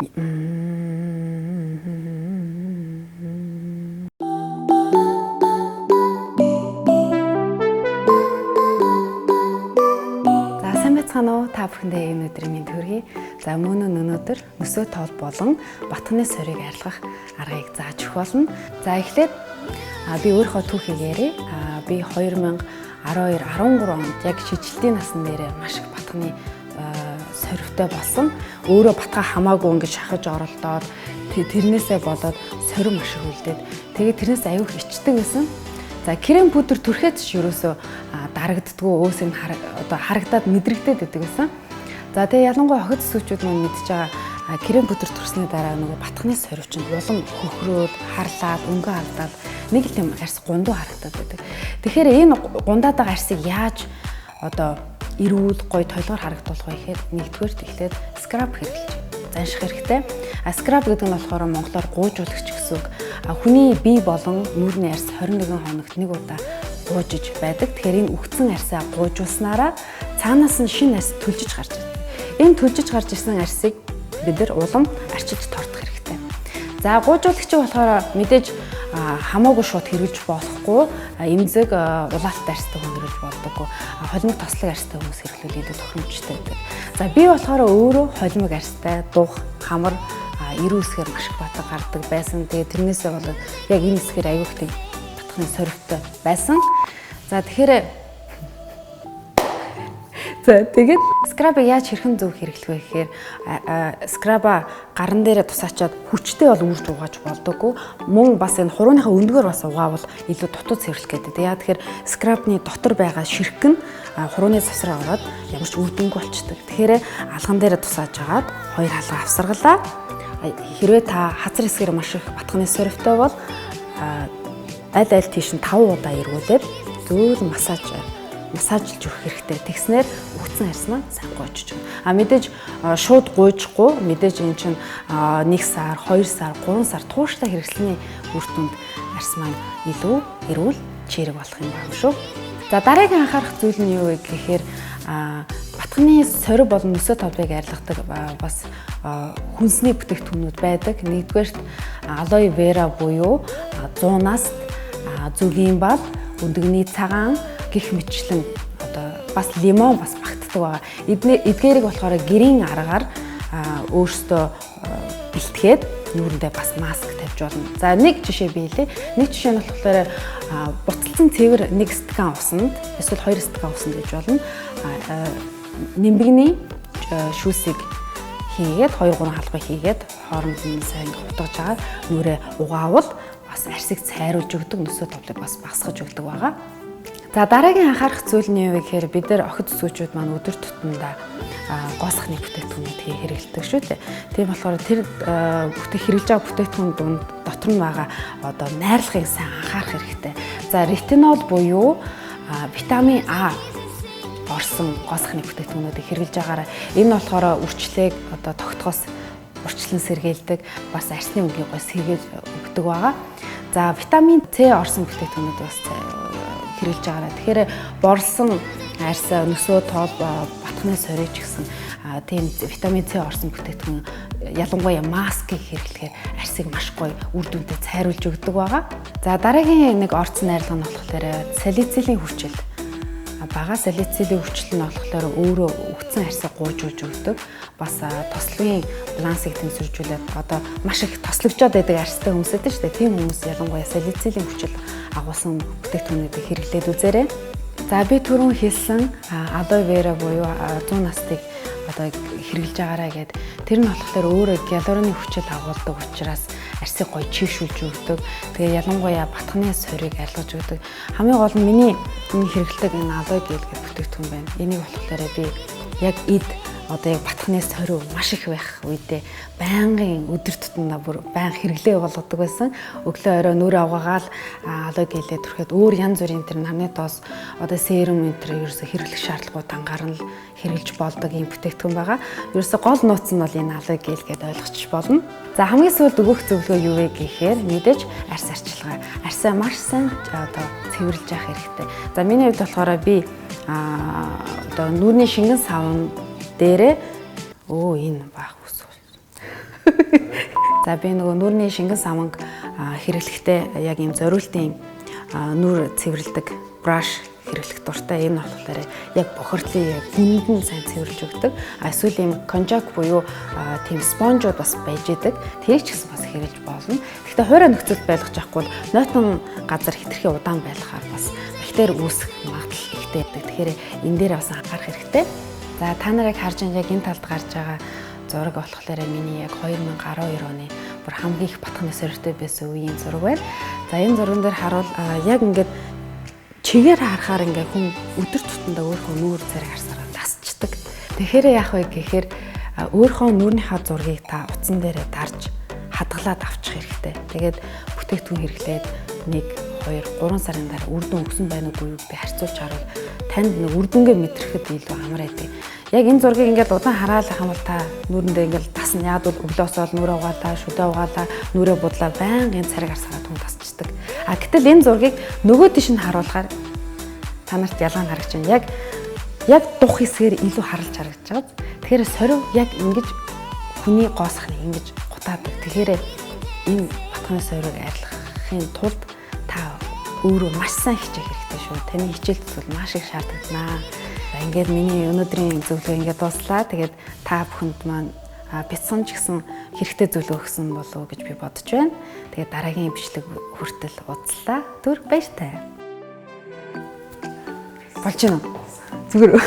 Сайн байцгаана уу? Та бүхэндээ энэ өдрийн мэнд хүргэе. За мөн өнөөдөр нөсөө тоол болон батхны сорийг арилгах аргыг зааж өгөх болно. За эхлээд би өөрийнхөө түүхийг ярив. Би 2012, 13 онд яг шижилтийн насны дээрээ маш их батхны соревтой болсон. Өөрөө батгаа хамаагүй ингэж шахаж оролдоод тэрнээсээ болоод сорив маш их үлдээд тэгээд тэрнээс аюух ичдэг байсан. За крем пудр түрхээд ч ерөөсөө дарагддггүй өөс нь одоо харагдаад мэдрэгдээд байдаг гэсэн. За тэгээ ялангуяа охид сүчүүд маань мэдж байгаа крем пудр түрсний дараа нөгөө батхны сорив чинь улам хөхрөөд харлаад өнгө алдаад нэг л юм арьс гундуу харагдаад байдаг. Тэгэхээр энэ гундаад байгаа арьсыг яаж одоо эрүүл гоё толгоор харагдуулах вэ гэхээр нэгдүгээр эхлээд скраб хэрэглэж занших хэрэгтэй. Скраб гэдэг нь болохоор монголоор гуйжуулагч гэсэн үг. Хүний бие болон нүүрний арьс 21 хоногт нэг удаа гуйжиж байдаг. Тэгэхээр энэ үхсэн арьсаа гуйжуулснараа цаанаас нь шинэ арьс төлжиж гарч ирдэг. Энэ төлжиж гарч ирсэн арьсыг бид нар улам арчиж тортох хэрэгтэй. За гуйжуулагчийг болохоор мэдээж хамаагүй шууд хэрэглэж болохгүй. Эмзэг улаалтай арьстай хүн хэрэглэж болдоггүй. Холимог тослог арьстай хүмүүс хэрэглүүл илүү тохиромжтой байдаг. За би болохоор өөрөө холимог арьстай дух, хамар, эрүү үсгээр маш их батга гардаг байсан. Тэгээ тэрнээсээ болоод яг энэ үсгээр аюух тийм батхны соревтой байсан. За тэгээд скрабыг яаж хэрхэн зөв хэрэглэх вэ гэхээр скраба гарн дээрээ тусаачаад хүчтэй бол үрж угааж болдоггүй. Мөн бас энэ хурууныхаа өндгөөр бас угаавал илүү дутуу цэвэрлэх гэдэг. Яа тэгэхээр скрабны дотор байгаа ширхэг нь хурууны завсраа ороод ямар ч үр дүнгүй болчдөг. Тэгэхээр алган дээрээ тусааж агаад хоёр халга авсаргалаа. Хэрвээ та хазар хэсгээр маш их батхны соревтой бол аль тийш нь 5 удаа эргүүлээд зөвхөн массажлж өгөх хэрэгтэй. Тэгснээр үхсэн арьс маань сайн гуйж өгнө. Мэдээж шууд гуйжхгүй, мэдээж энэ чинь 1 сар, 2 сар, 3 сар тууштай хэрэглэсний үр дүнд арьс маань илүү эрүүл чирэг болох юм байна шүү. За дараагийн анхаарах зүйл нь юу вэ гэхээр батхны сорив болон нөсөө толбыг арилгадаг бас хүнсний бүтээгдэхүүнүүд байдаг. Нэгдүгээрт алоэ вера буюу 100-аас зүгийн бал, өндөгний цагаан гэх мэтчлэн одоо бас лимон бас багтдаг байгаа. Эдгээрийг болохоор гэрийн аргаар өөртөө бэлтгээд нүүрэндээ бас маск тавьж болно. За нэг жишээ биелээ. Нэг жишээ нь болохоор буцалсан цэвэр 1 стакан усанд эсвэл 2 стакан усанд гэж болно. Нимбэгний шүүсийг хийгээд 2-3 халбыг хийгээд хооронд нь сайн утгаж байгаа нүрээ угаавал бас арьсыг цайруулж өгдөг, нөсөө товлыг бас багасгаж өгдөг байгаа. За дараагийн анхаарах зүйл нь юу вэ гэхээр бид нар охид сүчүүд маань өдөр тутамдаа гоосхны бүтээгдэхүүнүүдийг хэрэглэдэг шүү дээ. Тийм болохоор тэр хэрэглэж байгаа бүтээгдэхүүн дунд дотор нь байгаа одоо найрлагыг сайн анхаарах хэрэгтэй. За ретинол буюу витамин А орсон гоосхны бүтээгдэхүүнүүдийг хэрэглэж байгаараа энэ болохоор үрчлээг одоо тогтгоос урчлан сэргээлдэг, бас арсны өнгийг гой сэргээж өгдөг байгаа. За витамин С орсон бүтээгдэхүүнүүд бас хэрэглэж байгаараа. Тэгэхээр борлсон арьс, нөсөө тоол, батхны сорив ч гэсэн тийм витамин С орсон бүтээгдэхүүн ялангуяа маскыг хэрэглэхээр арьсыг маш гоё үр дүнтэй цайруулж өгдөг байгаа. За дараагийн нэг орцсон найрлага нь болохоор салицилийн хүчил. Бага салицилийн хүчил нь болохоор өөрөө үхсэн арьсыг гуйжуулж өгдөг. Бас тослогийн балансыг тэнцвэржүүлээд одоо маш их тослогжоод байдаг арьстай хүмүүс байдаг шүү дээ. Тийм хүмүүс ялангуяа салицилийн хүчил агуулсан бүтээгдэхүүнүүдийг хэрэглээд үзээрэй. За би түрүүн хэлсэн алоэ вера буюу 100 настыг одоо хэрэглэж байгаараа гэд тэр нь болохоор өөрөө гиалуроны хүчил агуулдаг учраас арьсыг гоё чийшүүлж өгдөг. Тэгээ ялангуяа батхны сорийг арилгаж өгдөг. Хамгийн гол нь миний хэрэглэдэг энэ алоэ гел гэх бүтээгдэхүүн байна. Энийг болохоор би яг одоо яг батхны сорив маш их байх үедээ байнгын өдөр тутамдаа бүр байнга хэрэглээ болгодог байсан. Өглөө орой нүрээ угаагаал алоэ гэлээ түрхэд өөр янз бүрийн тэр нарны доос одоо серум энэ төр ерөөсө хэрэглэх шаардлагагүй анхаарал хэрэглэж болдог юм бүтээгдэхүүн байгаа. Ерөөсө гол нууц нь бол энэ алоэ гэл гэдээ ойлгочих болно. За хамгийн сүүлд өгөх зөвлөгөө юу вэ гэхээр мэдээж арьс арчилгаа. Арьсаа маш сайн одоо цэвэрлж явах хэрэгтэй. За миний хувьд болохоор би одоо нүүрний шингэн савн дээрээ энэ баах ус. За би нөгөө нүрийн шингэн саманг хэрэглэхдээ яг ийм зориултын нүр цэвэрлэдэг brush хэрэглэх дуртай. Энэ болохоор яг бохирдлын яг гүндэн сайн цэвэрлж өгдөг. Эсвэл ийм конжак буюу тийм спонжууд бас байж идэг. Тэрийг ч гэсэн бас хэрэглэж болно. Гэхдээ хуурай нөхцөл байлгаж авахгүй бол нойтон газар хэтэрхий удаан байлгахаар бас бактери үүсэх магадлал ихтэй байдаг. Тэгэхээр энэ дээр бас анхаарах хэрэгтэй. За та нарыг харж яг энэ талд гарч байгаа зураг болохоор миний яг 2012 оны бүр хамгийн их батхны сорилттой байсан үеийн зураг байна. За энэ зурган дээр харуул яг ингээд чигээр харахаар ингээ хүн өдөр тутамдаа өөрийнхөө нүүр зэрэг харсараа тасчдаг. Тэгэхээр яах вэ гэхээр өөрийнхөө нүүрнийхээ зургийг та утсан дээрээ дарж хадгалаад авчих хэрэгтэй. Тэгээд бүтээгдэхүүн хэрэглээд 1, 2, 3 сарын дараа үр дүн өгсөн байна уугүй юу би харьцуулж харуул танд нэг үр дүнгээ мэдрэхэд илүү амар байдаг. Яг энэ зургийг ингээд удаан хараалах юм бол та нүүрэндээ ингээд тасна. Яг бол өглөөсөө нүрээ угаалаа, шүдээ угаалаа, нүрээ будлаа байнгын цариг харсараа түн тасчдаг. Гэтэл энэ зургийг нөгөө тийш нь харуулахаар та нарт ялгаа нь харагдаж байна. Яг дух хэсгээр илүү харалж харагдаж байгаа. Тэгэхээр сорив яг ингэж хүний гоосхны ингэж гутаадаг. Тэгэхээр энэ батхны сорийг арилгахын тулд та өөрөө маш сайн хичээх хэрэгтэй шүү. Таны хичээл зүйл маш их шаардлагатай. Ингээд миний өнөөдрийн зөвлөгөө ингээд дууслаа. Тэгээд та бүхэнд маань бяцхан ч гэсэн хэрэгтэй зөвлөгөө өгсөн болов уу гэж би бодож байна. Тэгээд дараагийн бичлэг хүртэл уулзлаа. Түр баяртай. Болж байна уу? Зүгээр үү?